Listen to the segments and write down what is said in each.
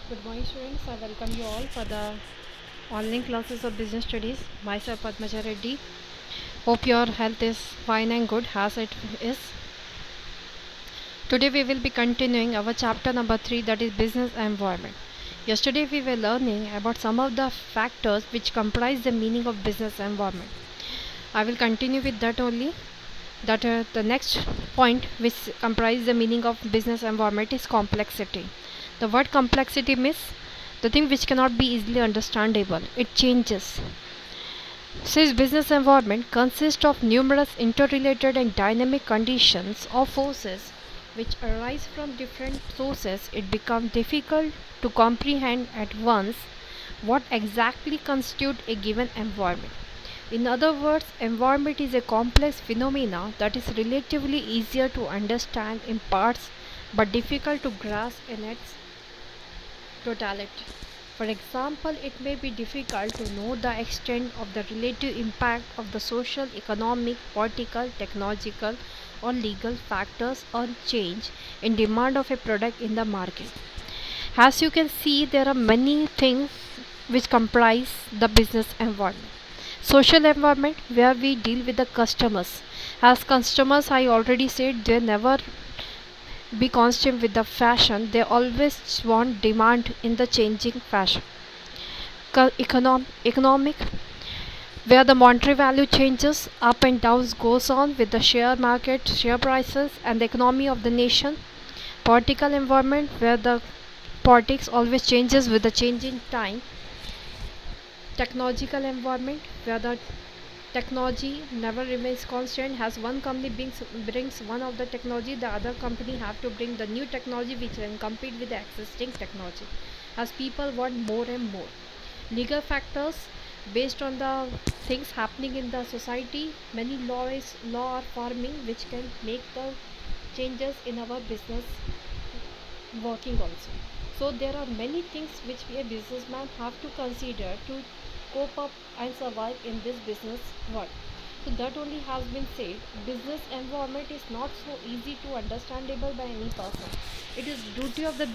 Good morning, students. I welcome you all for the online classes of business studies. Myself, Padmaja Reddy. Hope your health is fine and good as it is. Today, we will be continuing our chapter number 3, that is business environment. Yesterday, we were learning about some of the factors which comprise the meaning of business environment. I will continue with that only. That the next point which comprise the meaning of business environment is complexity. The word complexity means the thing which cannot be easily understandable. It changes. Since business environment consists of numerous interrelated and dynamic conditions or forces which arise from different sources, it becomes difficult to comprehend at once what exactly constitutes a given environment. In other words, environment is a complex phenomena that is relatively easier to understand in parts but difficult to grasp in its totality. For example, it may be difficult to know the extent of the relative impact of the social, economic, political, technological, or legal factors on change in demand of a product in the market. As you can see, there are many things which comprise the business environment. Social environment, where we deal with the customers. As customers, I already said, they never be constant with the fashion, they always want demand in the changing fashion. Economic, where the monetary value changes up and down goes on with the share market, share prices, and the economy of the nation. Political environment, where the politics always changes with the changing time. Technological environment, where the technology never remains constant. As one company brings one of the technology, the other company have to bring the new technology which can compete with the existing technology, as people want more and more. Legal factors, based on the things happening in the society, many law are forming which can make the changes in our business working also. So there are many things which we a businessman have to consider to cope up and survive in this business world. So that only has been said. Business environment is not so easy to understandable by any person. It is duty of the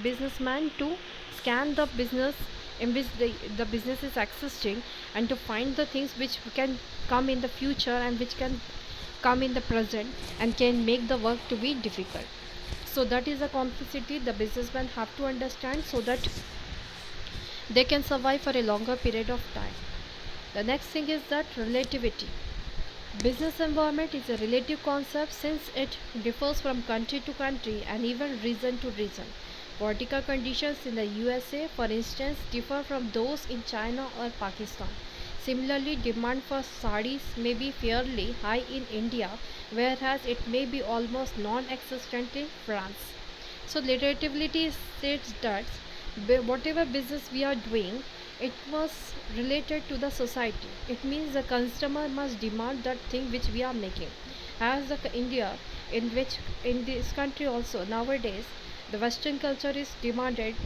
businessman to scan the business in which the business is existing, and to find the things which can come in the future and which can come in the present and can make the work to be difficult. So that is a complexity the businessmen have to understand so that they can survive for a longer period of time. The next thing is that relativity. Business environment is a relative concept since it differs from country to country and even region to region. Political conditions in the USA, for instance, differ from those in China or Pakistan. Similarly, demand for sarees may be fairly high in India, whereas it may be almost non existent in France. So, relativity states that whatever business we are doing, it was related to the society. It means the customer must demand that thing which we are making. As the India, in which in this country also nowadays the Western culture is demanded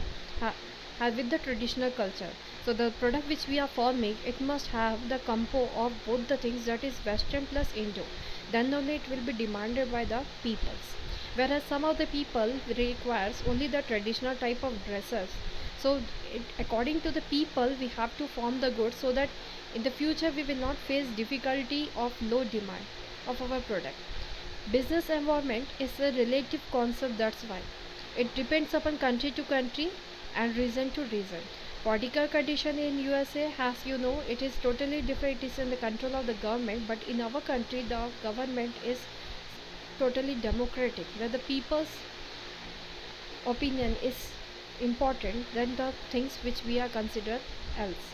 with the traditional culture. So the product which we are forming, it must have the compo of both the things, that is Western plus Indo. Then only it will be demanded by the peoples. Whereas some of the people requires only the traditional type of dresses. So according to the people, we have to form the goods so that in the future we will not face difficulty of low demand of our product. Business environment is a relative concept, that's why it depends upon country to country and region to region. Political condition in USA, as you know, it is totally different. It is in the control of the government, but in our country the government is totally democratic, where the people's opinion is important than the things which we are considered else.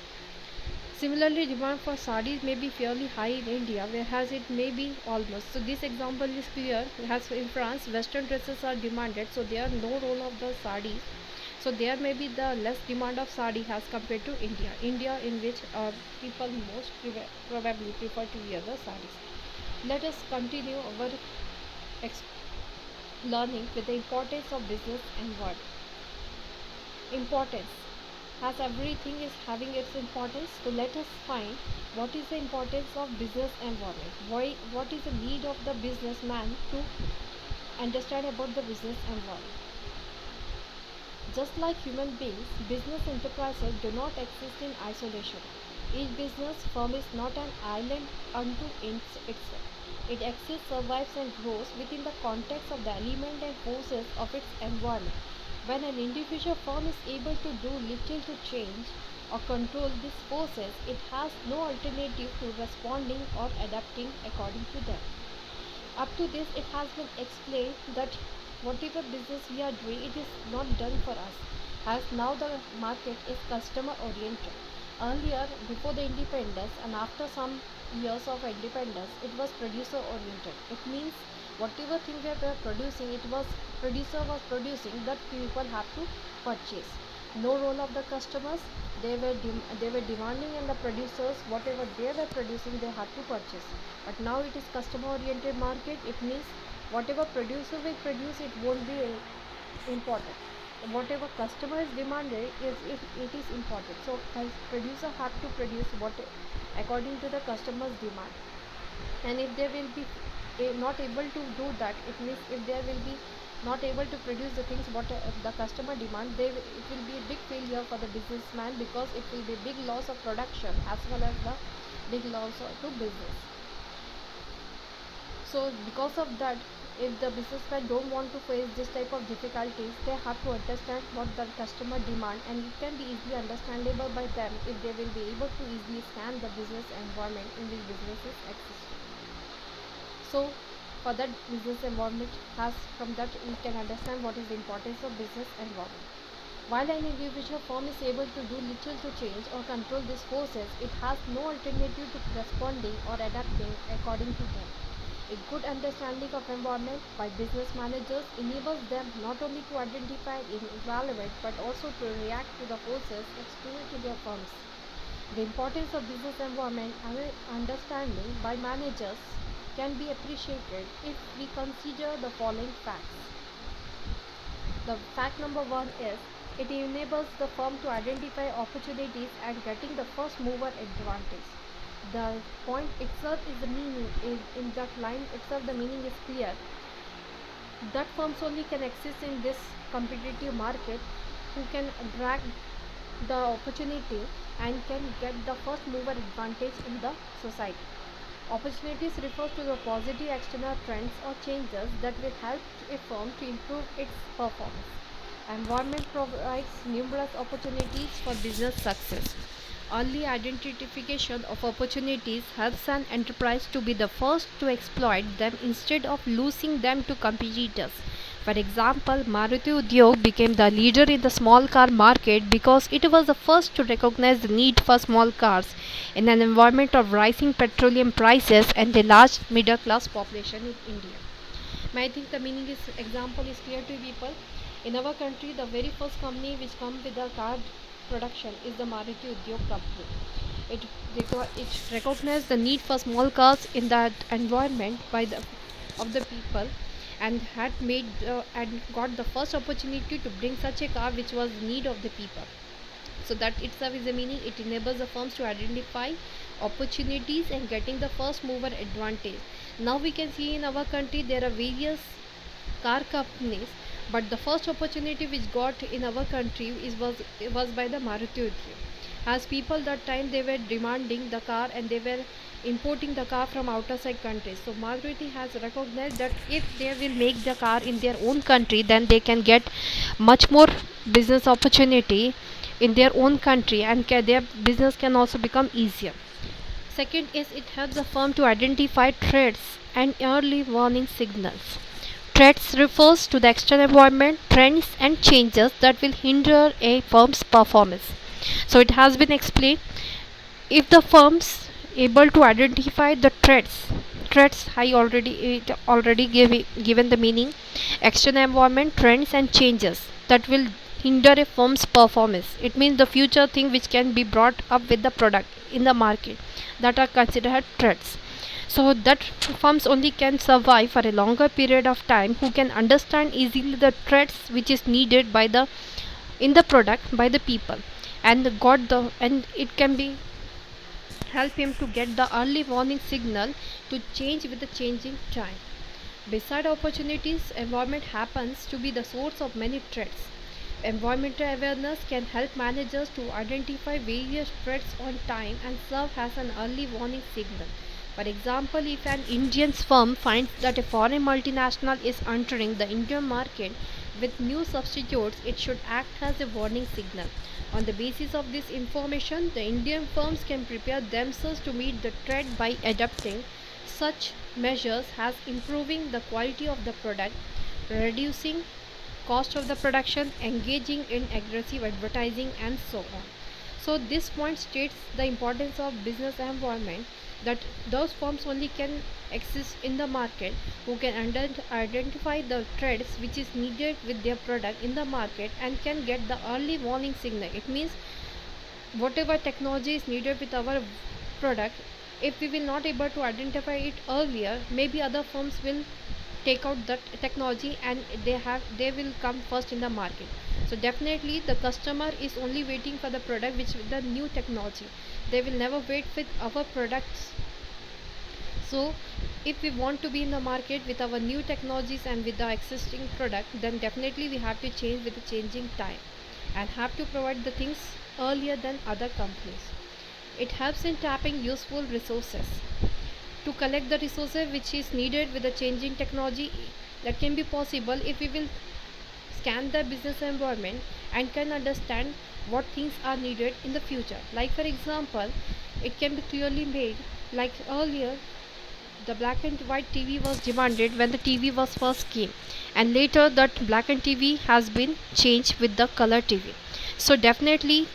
Similarly, demand for sarees may be fairly high in India, whereas it may be almost. So this example is clear. As in France, Western dresses are demanded, so there are no role of the sarees. So there may be the less demand of sari as compared to India. India, in which people most probably prefer to wear the sarees. Let us continue our ex- learning with the importance of business and what importance, as everything is having its importance. So let us find what is the importance of business environment. What is the need of the businessman to understand about the business environment. Just like human beings, business enterprises do not exist in isolation. Each business firm is not an island unto itself. It exists, survives, and grows within the context of the element and forces of its environment. When an individual firm is able to do little to change or control these forces, it has no alternative to responding or adapting according to them. Up to this, it has been explained that whatever business we are doing, it is not done for us, as now the market is customer oriented. Earlier, before the independence and after some years of independence, it was producer oriented. It means whatever thing we were producing, it was producer was producing that people have to purchase. No role of the customers. They were demanding, and the producers whatever they were producing they had to purchase. But now it is customer oriented market. It means whatever producer will produce, it won't be important. Whatever customer is demanded it is important. So as producer have to produce what according to the customer's demand. And if they will be not able to do that, it means if they will be not able to produce the things what the customer demand, it will be a big failure for the businessman, because it will be big loss of production as well as the big loss to business. So because of that, if the businessmen don't want to face this type of difficulties, they have to understand what the customer demand, and it can be easily understandable by them if they will be able to easily scan the business environment in which businesses exist. So for that business environment has, from that we can understand what is the importance of business environment. While an individual firm is able to do little to change or control these forces, it has no alternative to responding or adapting according to them. A good understanding of environment by business managers enables them not only to identify and evaluate but also to react to the forces external to their firms. The importance of business environment and understanding by managers can be appreciated if we consider the following facts. The fact number one is it enables the firm to identify opportunities and getting the first mover advantage. The point itself is the meaning is in that line itself the meaning is clear. That firms only can exist in this competitive market who can drag the opportunity and can get the first mover advantage in the society. Opportunities refers to the positive external trends or changes that will help a firm to improve its performance. Environment provides numerous opportunities for business success. Early identification of opportunities helps an enterprise to be the first to exploit them instead of losing them to competitors. For example, Maruti Udyog became the leader in the small car market because it was the first to recognize the need for small cars in an environment of rising petroleum prices and a large middle class population in India. I think the meaning is example is clear to people. In our country, the very first company which comes with the car production is the Maruti Udyog company. It, it recognized the need for small cars in that environment by the of the people, and had made and got the first opportunity to bring such a car which was need of the people. So that itself is the meaning. It enables the firms to identify opportunities and getting the first mover advantage. Now we can see in our country there are various car companies, but the first opportunity which got in our country was by the Maruti Udyog. As people that time they were demanding the car and they were importing the car from outer side countries. So Maruti has recognized that if they will make the car in their own country, then they can get much more business opportunity in their own country, and their business can also become easier. Second is it helps the firm to identify threats and early warning signals. Threats refers to the external environment, trends and changes that will hinder a firm's performance. So it has been explained, if the firms able to identify the threats I already given the meaning, external environment, trends and changes that will hinder a firm's performance. It means the future thing which can be brought up with the product in the market that are considered threats. So that firms only can survive for a longer period of time who can understand easily the threats which is needed by the in the product by the people, and it can be help him to get the early warning signal to change with the changing time. Beside opportunities, environment happens to be the source of many threats. Environmental awareness can help managers to identify various threats on time and serve as an early warning signal. For example, if an Indian firm finds that a foreign multinational is entering the Indian market with new substitutes, it should act as a warning signal. On the basis of this information, the Indian firms can prepare themselves to meet the threat by adopting such measures as improving the quality of the product, reducing cost of the production, engaging in aggressive advertising, and so on. So this point states the importance of business environment, that those firms only can exist in the market who can identify the threats which is needed with their product in the market and can get the early warning signal. It means whatever technology is needed with our product, if we will not able to identify it earlier, maybe other firms will take out that technology and they will come first in the market. So definitely the customer is only waiting for the product which with the new technology. They will never wait with our products. So if we want to be in the market with our new technologies and with the existing product, then definitely we have to change with the changing time and have to provide the things earlier than other companies. It helps in tapping useful resources to collect the resources which is needed with the changing technology. That can be possible if we will scan the business environment and can understand what things are needed in the future. Like for example, it can be clearly made, like earlier the black and white TV was demanded when the TV was first came, and later that black and TV has been changed with the color TV. So definitely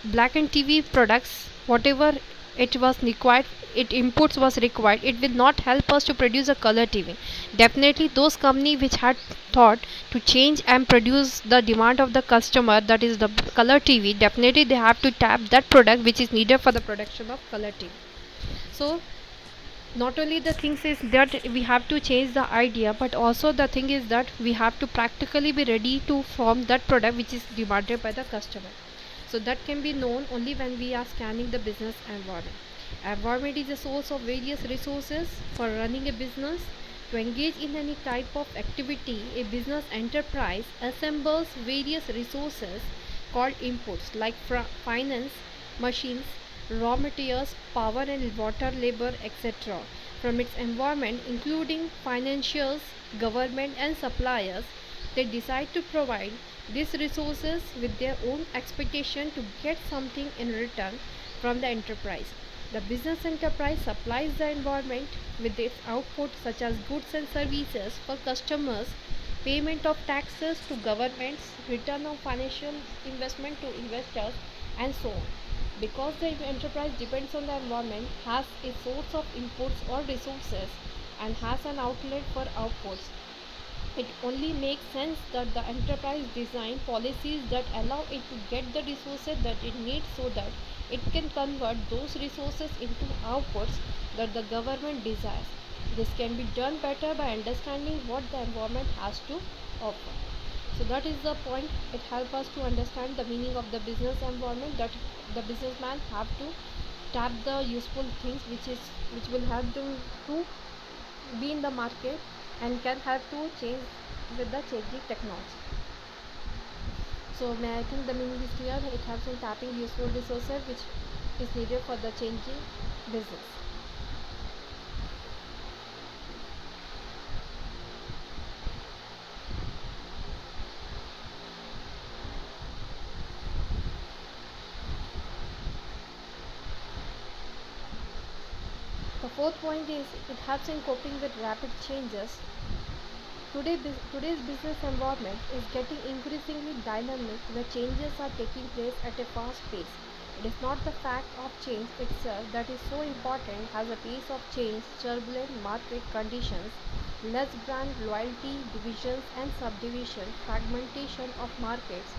black and TV products, whatever it was required, it inputs was required, it will not help us to produce a color TV. Definitely those company which had thought to change and produce the demand of the customer, that is the color TV, definitely they have to tap that product which is needed for the production of color TV. So not only the things is that we have to change the idea, but also the thing is that we have to practically be ready to form that product which is demanded by the customer. So that can be known only when we are scanning the business environment. Environment is a source of various resources for running a business. To engage in any type of activity, a business enterprise assembles various resources called inputs like finance, machines, raw materials, power and water, labor, etc. from its environment, including financials, government, and suppliers. They decide to provide these resources with their own expectation to get something in return from the enterprise. The business enterprise supplies the environment with its output such as goods and services for customers, payment of taxes to governments, return of financial investment to investors, and so on. Because the enterprise depends on the environment, has a source of inputs or resources, and has an outlet for outputs, it only makes sense that the enterprise design policies that allow it to get the resources that it needs so that it can convert those resources into outputs that the government desires. This can be done better by understanding what the environment has to offer. So that is the point. It helps us to understand the meaning of the business environment, that the businessman have to tap the useful things which will help them to be in the market and can help to change with the changing technology. So may I think the meaning is clear. It helps in tapping useful resources which is needed for the changing business. The fourth point is it helps in coping with rapid changes. Today's business environment is getting increasingly dynamic, where changes are taking place at a fast pace. It is not the fact of change itself that is so important as the pace of change, turbulent market conditions, less brand loyalty, divisions and subdivision, fragmentation of markets,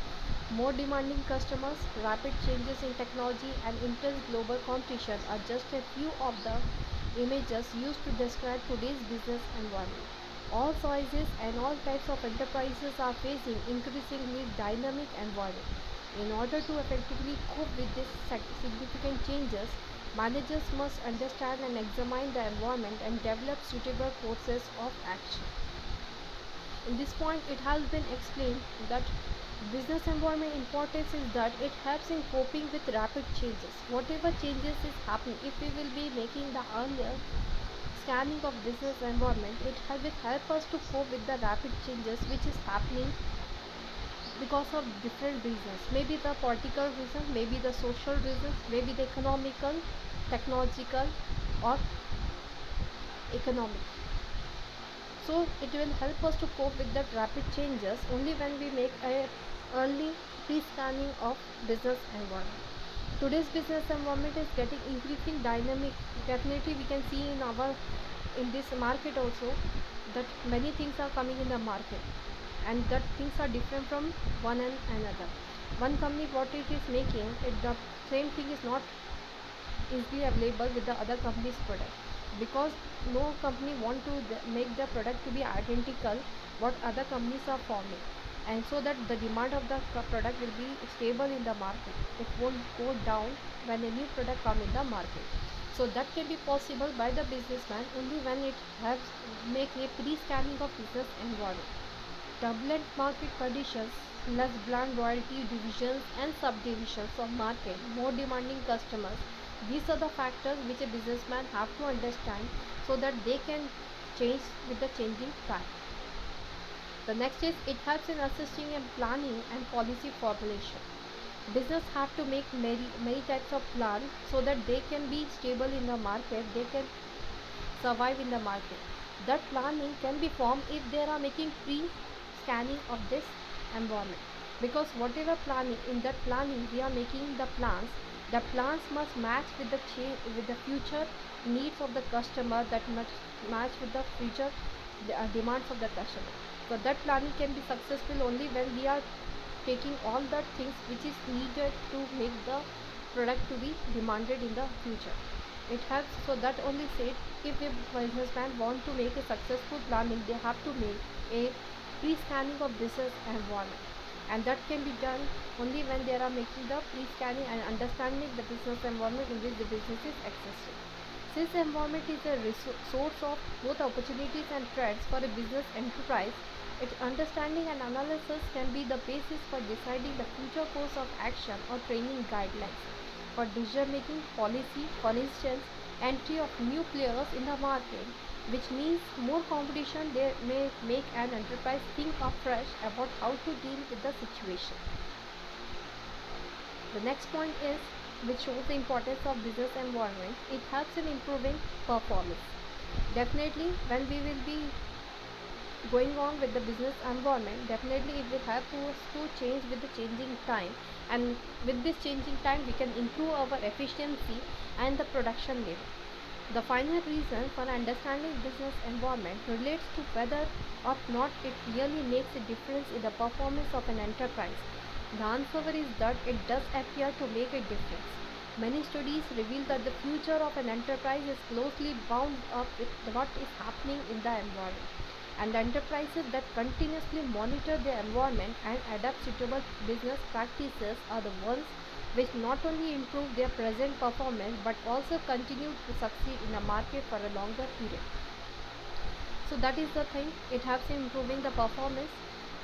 more demanding customers, rapid changes in technology, and intense global competition are just a few of the images used to describe today's business environment. All sizes and all types of enterprises are facing increasingly dynamic environment. In order to effectively cope with these significant changes, managers must understand and examine the environment and develop suitable courses of action. In this point, it has been explained that business environment importance is that it helps in coping with rapid changes. Whatever changes is happening, if we will be making the earlier scanning of business environment, will help us to cope with the rapid changes which is happening because of different reasons. Maybe the political reason, maybe the social reasons, maybe the economical, technological, or economic. So it will help us to cope with that rapid changes only when we make a early pre-scanning of business environment. Today's business environment is getting increasing dynamic. Definitely we can see in this market also that many things are coming in the market, and that things are different from one and another. One company what it is making, the same thing is not easily available with the other company's product, because no company want to make their product to be identical what other companies are forming, and so that the demand of the product will be stable in the market. It won't go down when a new product come in the market. So that can be possible by the businessman only when it has make a pre-scanning of business environment. Turbulent market conditions, less brand royalty divisions and subdivisions of market, more demanding customers. These are the factors which a businessman have to understand so that they can change with the changing time. The next is it helps in assisting in planning and policy formulation. Business have to make many types of plan so that they can be stable in the market, they can survive in the market. That planning can be formed if they are making pre-scanning of this environment, because whatever planning in that planning we are making the plans must match with with the future needs of the customer, that must match with the future demands of the customer. So that planning can be successful only when we are taking all the things which is needed to make the product to be demanded in the future. It helps, so that only said, if a businessman want to make a successful planning, they have to make a pre-scanning of business environment, and that can be done only when they are making the pre-scanning and understanding the business environment in which the business is existing. Since environment is a source of both opportunities and threats for a business enterprise, its understanding and analysis can be the basis for deciding the future course of action or training guidelines for decision making policy. For instance, entry of new players in the market, which means more competition, they may make an enterprise think afresh about how to deal with the situation. The next point is, which shows the importance of business environment, it helps in improving performance. Definitely when we will be going on with the business environment, definitely it will help us to change with the changing time, and with this changing time we can improve our efficiency and the production level. The final reason for understanding business environment relates to whether or not it really makes a difference in the performance of an enterprise. The answer is that it does appear to make a difference. Many studies reveal that the future of an enterprise is closely bound up with what is happening in the environment, and enterprises that continuously monitor their environment and adapt suitable business practices are the ones which not only improve their present performance but also continue to succeed in the market for a longer period. So that is the thing, it helps in improving the performance.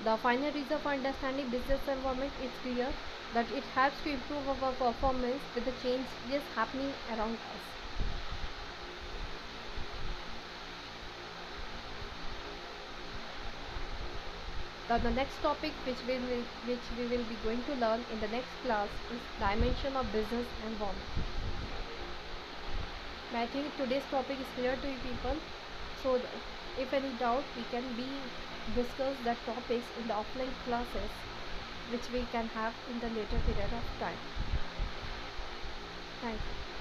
The final reason for understanding business environment is clear, that it helps to improve our performance with the changes happening around us. The next topic which we will be going to learn in the next class is dimension of business environment. I think today's topic is clear to you people. So if any doubt, we can be discuss that topics in the offline classes which we can have in the later period of time. Thank you.